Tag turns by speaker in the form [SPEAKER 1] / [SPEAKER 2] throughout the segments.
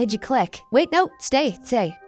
[SPEAKER 1] made you click? Wait, no, stay.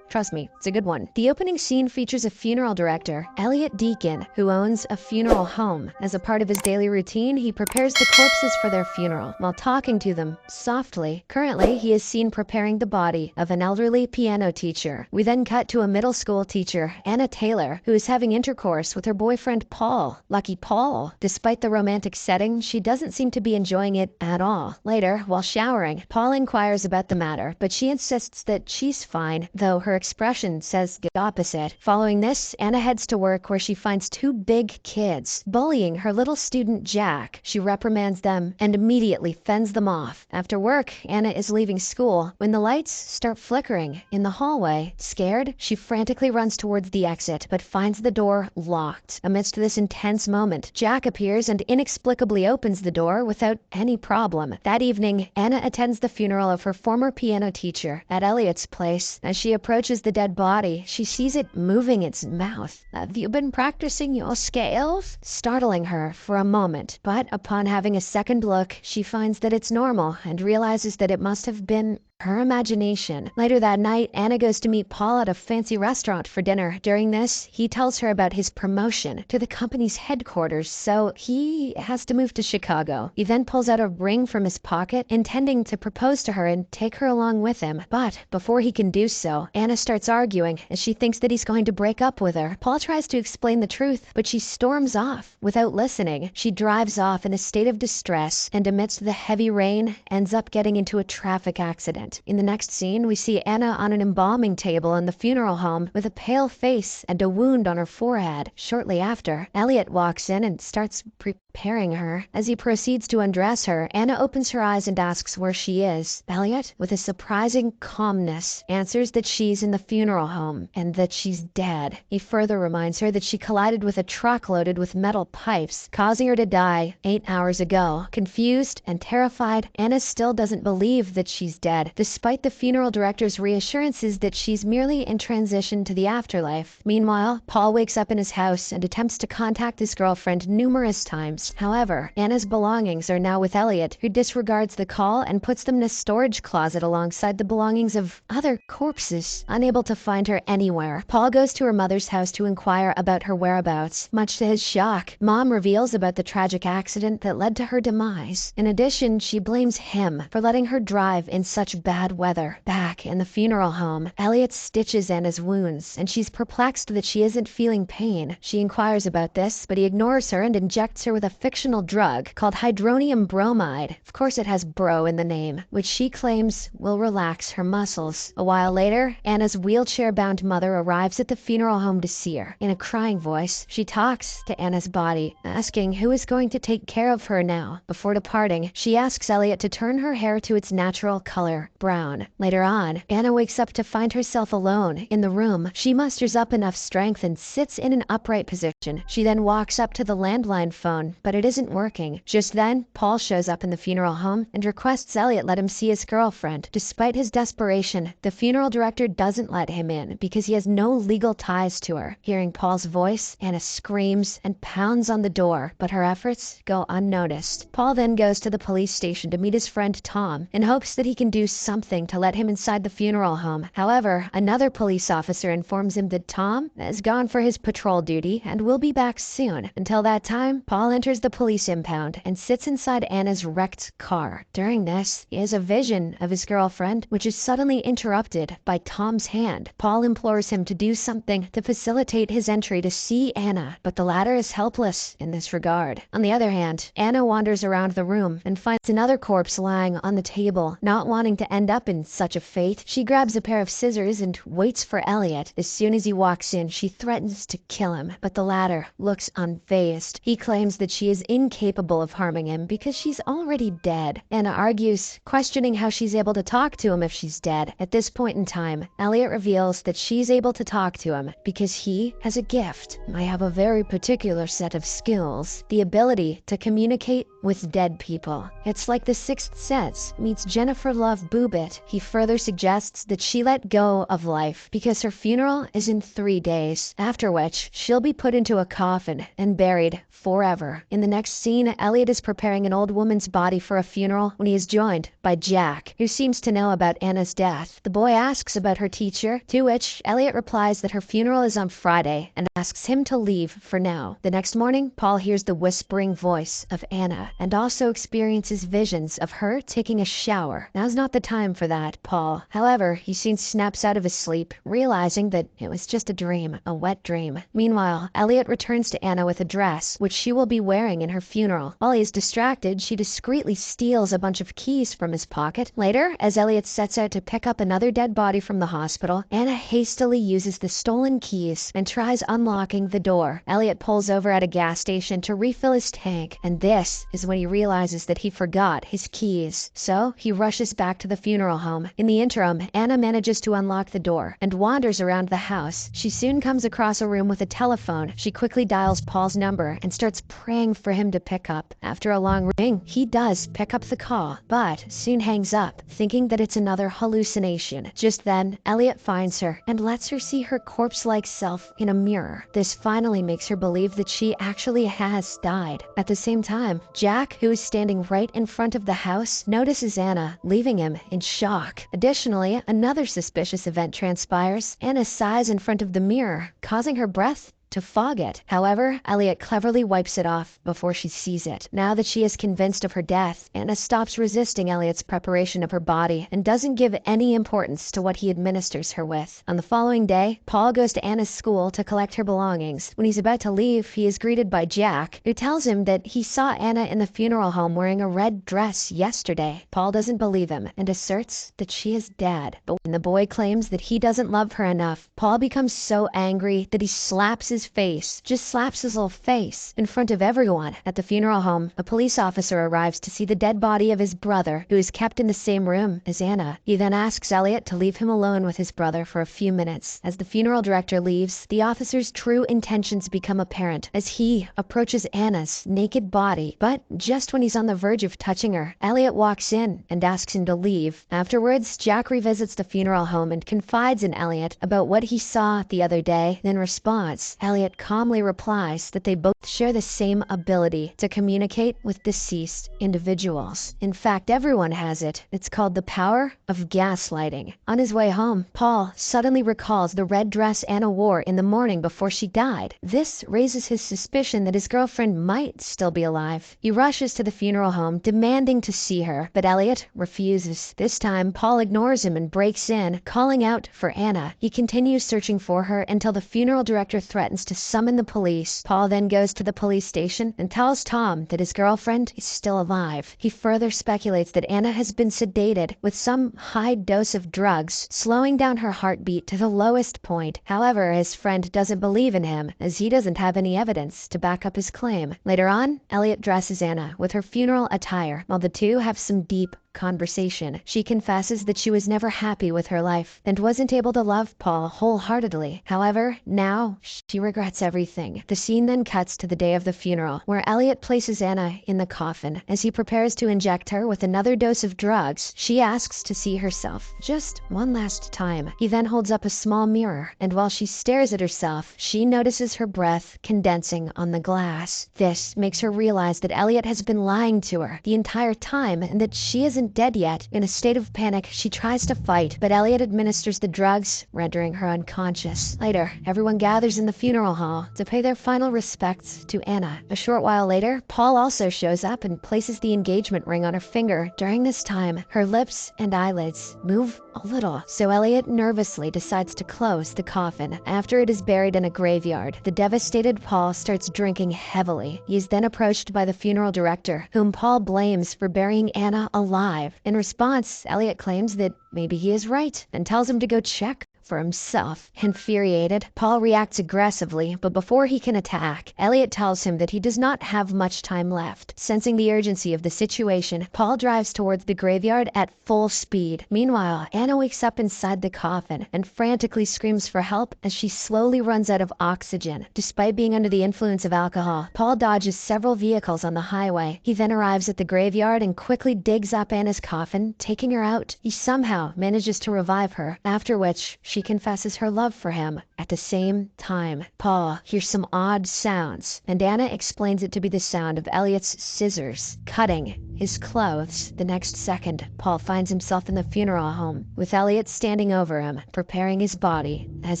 [SPEAKER 1] Trust me, it's a good one. The opening scene features a funeral director, Elliot Deacon, who owns a funeral home. As a part of his daily routine, he prepares the corpses for their funeral while talking to them softly. Currently, he is seen preparing the body of an elderly piano teacher. We then cut to a middle school teacher, Anna Taylor, who is having intercourse with her boyfriend Paul. Lucky Paul. Despite the romantic setting, she doesn't seem to be enjoying it at all. Later, while showering, Paul inquires about the matter, but she insists that she's fine, though her expression says the opposite. Following this, Anna heads to work where she finds two big kids bullying her little student Jack. She reprimands them and immediately fends them off. After work, Anna is leaving school when the lights start flickering in the hallway. Scared, she frantically runs towards the exit but finds the door locked. Amidst this intense moment, Jack appears and inexplicably opens the door without any problem. That evening, Anna attends the funeral of her former piano teacher at Elliot's place. As she approaches the dead body, she sees it moving its mouth. "Have you been practicing your scales?" Startling her for a moment, but upon having a second look, she finds that it's normal and realizes that it must have been her imagination. Later that night, Anna goes to meet Paul at a fancy restaurant for dinner. During this, he tells her about his promotion to the company's headquarters, so he has to move to Chicago. He then pulls out a ring from his pocket, intending to propose to her and take her along with him. But before he can do so, Anna starts arguing as she thinks that he's going to break up with her. Paul tries to explain the truth, but she storms off without listening. She drives off in a state of distress, and amidst the heavy rain, ends up getting into a traffic accident. In the next scene, we see Anna on an embalming table in the funeral home with a pale face and a wound on her forehead. Shortly after, Elliot walks in and starts preparing her. As he proceeds to undress her, Anna opens her eyes and asks where she is. Elliot, with a surprising calmness, answers that she's in the funeral home and that she's dead. He further reminds her that she collided with a truck loaded with metal pipes, causing her to die 8 hours ago. Confused and terrified, Anna still doesn't believe that she's dead, despite the funeral director's reassurances that she's merely in transition to the afterlife. Meanwhile, Paul wakes up in his house and attempts to contact his girlfriend numerous times. However, Anna's belongings are now with Elliot, who disregards the call and puts them in a storage closet alongside the belongings of other corpses. Unable to find her anywhere, Paul goes to her mother's house to inquire about her whereabouts. Much to his shock, Mom reveals about the tragic accident that led to her demise. In addition, she blames him for letting her drive in such bad weather. Back in the funeral home, Elliot stitches Anna's wounds, and she's perplexed that she isn't feeling pain. She inquires about this, but he ignores her and injects her with a fictional drug called hydronium bromide. Of course it has bro in the name, which she claims will relax her muscles. A while later, Anna's wheelchair-bound mother arrives at the funeral home to see her. In a crying voice, she talks to Anna's body, asking who is going to take care of her now. Before departing, she asks Elliot to turn her hair to its natural color, brown. Later on, Anna wakes up to find herself alone in the room. She musters up enough strength and sits in an upright position. She then walks up to the landline phone, but it isn't working. Just then, Paul shows up in the funeral home and requests Elliot let him see his girlfriend. Despite his desperation, the funeral director doesn't let him in because he has no legal ties to her. Hearing Paul's voice, Anna screams and pounds on the door, but her efforts go unnoticed. Paul then goes to the police station to meet his friend Tom in hopes that he can do something to let him inside the funeral home. However, another police officer informs him that Tom has gone for his patrol duty and will be back soon. Until that time, Paul enters the police impound and sits inside Anna's wrecked car. During this, he has a vision of his girlfriend, which is suddenly interrupted by Tom's hand. Paul implores him to do something to facilitate his entry to see Anna, but the latter is helpless in this regard. On the other hand, Anna wanders around the room and finds another corpse lying on the table. Not wanting to end up in such a fate, she grabs a pair of scissors and waits for Elliot. As soon as he walks in, she threatens to kill him, but the latter looks unfazed. He claims that she is incapable of harming him because she's already dead. Anna argues, questioning how she's able to talk to him if she's dead. At this point in time, Elliot reveals that she's able to talk to him because he has a gift. "I have a very particular set of skills, the ability to communicate with dead people. It's like The Sixth Sense meets Jennifer Love Bubbitt. He further suggests that she let go of life because her funeral is in 3 days, after which she'll be put into a coffin and buried forever. In the next scene, Elliot is preparing an old woman's body for a funeral when he is joined by Jack, who seems to know about Anna's death. The boy asks about her teacher, to which Elliot replies that her funeral is on Friday and asks him to leave for now. The next morning, Paul hears the whispering voice of Anna and also experiences visions of her taking a shower. Now's not the time for that, Paul. However, he soon snaps out of his sleep, realizing that it was just a dream, a wet dream. Meanwhile, Elliot returns to Anna with a dress, which she will be wearing in her funeral. While he is distracted, she discreetly steals a bunch of keys from his pocket. Later, as Elliot sets out to pick up another dead body from the hospital, Anna hastily uses the stolen keys and tries unlocking the door. Elliot pulls over at a gas station to refill his tank, and this is when he realizes that he forgot his keys. So he rushes back to the funeral home. In the interim, Anna manages to unlock the door and wanders around the house. She soon comes across a room with a telephone. She quickly dials Paul's number and starts praying for him to pick up. After a long ring, he does pick up the call, but soon hangs up, thinking that it's another hallucination. Just then, Elliot finds her and lets her see her corpse-like self in a mirror. This finally makes her believe that she actually has died. At the same time, Jack, who is standing right in front of the house, notices Anna, leaving him in shock. Additionally, another suspicious event transpires. Anna sighs in front of the mirror, causing her breath to fog it. However, Elliot cleverly wipes it off before she sees it. Now that she is convinced of her death, Anna stops resisting Elliot's preparation of her body and doesn't give any importance to what he administers her with. On the following day, Paul goes to Anna's school to collect her belongings. When he's about to leave, he is greeted by Jack, who tells him that he saw Anna in the funeral home wearing a red dress yesterday. Paul doesn't believe him and asserts that she is dead. But when the boy claims that he doesn't love her enough, Paul becomes so angry that he slaps his face, just slaps his little face, in front of everyone. At the funeral home, a police officer arrives to see the dead body of his brother, who is kept in the same room as Anna. He then asks Elliot to leave him alone with his brother for a few minutes. As the funeral director leaves, the officer's true intentions become apparent as he approaches Anna's naked body. But just when he's on the verge of touching her, Elliot walks in and asks him to leave. Afterwards, Jack revisits the funeral home and confides in Elliot about what he saw the other day. In response, Elliot calmly replies that they both share the same ability to communicate with deceased individuals. In fact, everyone has it. It's called the power of gaslighting. On his way home, Paul suddenly recalls the red dress Anna wore in the morning before she died. This raises his suspicion that his girlfriend might still be alive. He rushes to the funeral home, demanding to see her, but Elliot refuses. This time, Paul ignores him and breaks in, calling out for Anna. He continues searching for her until the funeral director threatens to summon the police. Paul then goes to the police station and tells Tom that his girlfriend is still alive. He further speculates that Anna has been sedated with some high dose of drugs, slowing down her heartbeat to the lowest point. However, his friend doesn't believe in him, as he doesn't have any evidence to back up his claim. Later on, Elliot dresses Anna with her funeral attire, while the two have some deep conversation. She confesses that she was never happy with her life and wasn't able to love Paul wholeheartedly. However, now she regrets everything. The scene then cuts to the day of the funeral, where Elliot places Anna in the coffin. As he prepares to inject her with another dose of drugs, she asks to see herself just one last time. He then holds up a small mirror, and while she stares at herself, she notices her breath condensing on the glass. This makes her realize that Elliot has been lying to her the entire time and that she isn't dead yet. In a state of panic, she tries to fight, but Elliot administers the drugs, rendering her unconscious. Later, everyone gathers in the funeral hall to pay their final respects to Anna. A short while later, Paul also shows up and places the engagement ring on her finger. During this time, her lips and eyelids move a little, so Elliot nervously decides to close the coffin. After it is buried in a graveyard, the devastated Paul starts drinking heavily. He is then approached by the funeral director, whom Paul blames for burying Anna alive. In response, Elliot claims that maybe he is right and tells him to go check for himself. Infuriated, Paul reacts aggressively, but before he can attack, Elliot tells him that he does not have much time left. Sensing the urgency of the situation, Paul drives towards the graveyard at full speed. Meanwhile, Anna wakes up inside the coffin and frantically screams for help as she slowly runs out of oxygen. Despite being under the influence of alcohol, Paul dodges several vehicles on the highway. He then arrives at the graveyard and quickly digs up Anna's coffin, taking her out. He somehow manages to revive her, after which she confesses her love for him. At the same time, Paul hears some odd sounds, and Anna explains it to be the sound of Elliot's scissors cutting his clothes. The next second, Paul finds himself in the funeral home, with Elliot standing over him, preparing his body, as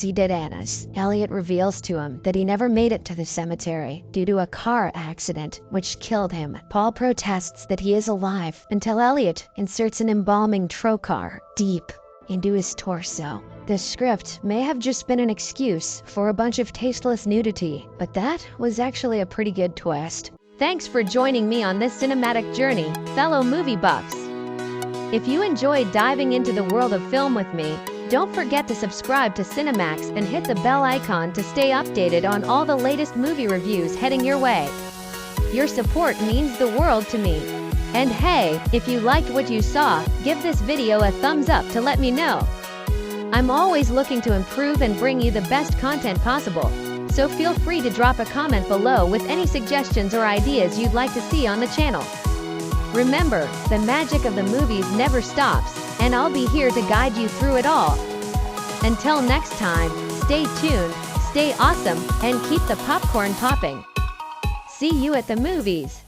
[SPEAKER 1] he did Anna's. Elliot reveals to him that he never made it to the cemetery due to a car accident, which killed him. Paul protests that he is alive until Elliot inserts an embalming trocar deep into his torso. The script may have just been an excuse for a bunch of tasteless nudity, but that was actually a pretty good twist. Thanks for joining me on this cinematic journey, fellow movie buffs. If you enjoyed diving into the world of film with me, don't forget to subscribe to Cinemax and hit the bell icon to stay updated on all the latest movie reviews heading your way. Your support means the world to me. And hey, if you liked what you saw, give this video a thumbs up to let me know. I'm always looking to improve and bring you the best content possible, so feel free to drop a comment below with any suggestions or ideas you'd like to see on the channel. Remember, the magic of the movies never stops, and I'll be here to guide you through it all. Until next time, stay tuned, stay awesome, and keep the popcorn popping. See you at the movies!